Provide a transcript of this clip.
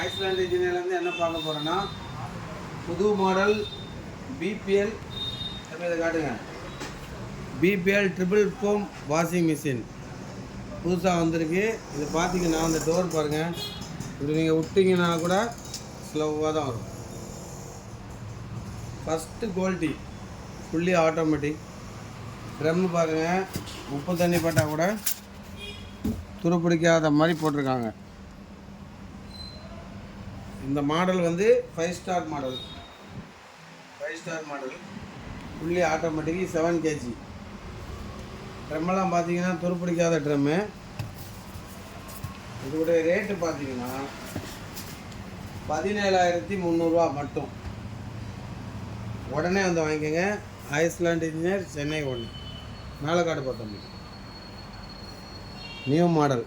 Island இன்ஜினியர்லேருந்து என்ன பார்க்க போகிறோன்னா புது மாடல் பிபிஎல் இதை காட்டுங்க. BPL triple foam washing machine புதுசாக வந்திருக்கு. இது பார்த்தீங்கன்னா அந்த டோர் பாருங்கள், இப்படி நீங்கள் விட்டிங்கன்னா கூட ஸ்லோவாக தான் வரும். First quality fully automatic. Drum பாருங்கள், உப்பு தண்ணி பட்டால் கூட துருப்பிடிக்காத மாதிரி போட்டிருக்காங்க. இந்த மாடல் வந்து 5 star model. 5 star model fully automatic 7 kg. ட்ரம்மெல்லாம் பார்த்தீங்கன்னா துருப்பிடிக்காத ட்ரம்மு. இதோடைய ரேட்டு பார்த்தீங்கன்னா 17,300 மட்டும். உடனே வந்து வாங்கிக்கோங்க. Island engineer, Chennai 1, Melakkadu 19. New model.